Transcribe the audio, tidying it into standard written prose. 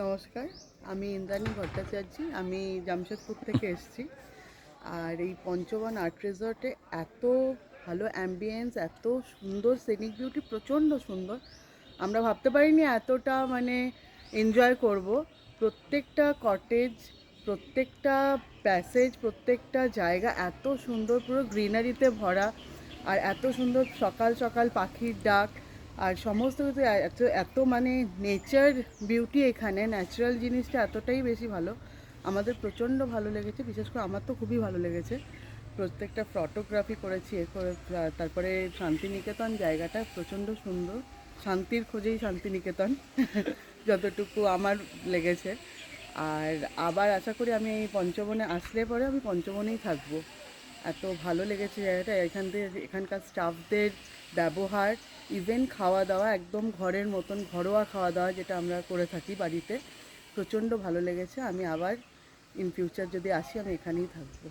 নমস্কার, আমি ইন্দ্রাণী ভট্টাচার্য। আমি জামশেদপুর থেকে এসেছি। আর এই পঞ্চবন আর্ট রিসর্টে এত ভালো অ্যাম্বিয়েন্স, এত সুন্দর সিনিক বিউটি, প্রচণ্ড সুন্দর। আমরা ভাবতে পারিনি এতটা এনজয় করব। প্রত্যেকটা কটেজ, প্রত্যেকটা প্যাসেজ, প্রত্যেকটা জায়গা এত সুন্দর, পুরো গ্রিনারিতে ভরা। আর এত সুন্দর সকাল সকাল পাখির ডাক, আর সমস্ত কিছু এত এত নেচার বিউটি। এখানে ন্যাচারাল জিনিসটা এতটাই বেশি ভালো। আমাদের প্রচণ্ড ভালো লেগেছে, বিশেষ করে আমার তো খুবই ভালো লেগেছে। প্রত্যেকটা ফটোগ্রাফি করেছি তারপরে শান্তিনিকেতন জায়গাটা প্রচণ্ড সুন্দর। শান্তির খোঁজেই শান্তিনিকেতন যতটুকু আমার লেগেছে। আর আবার আশা করি আমি এই পঞ্চবনে আসলে পরে আমি পঞ্চবনেই থাকবো। এত ভালো লেগেছে জায়গাটা। এখানকার স্টাফদের ব্যবহার, ইভেন খাওয়া দাওয়া একদম ঘরের মতন, ঘরোয়া খাওয়া দাওয়া যেটা আমরা করে থাকি বাড়িতে, প্রচণ্ড ভালো লেগেছে। আমি আবার ইন ফিউচার যদি আসি আমি এখানেই থাকবো।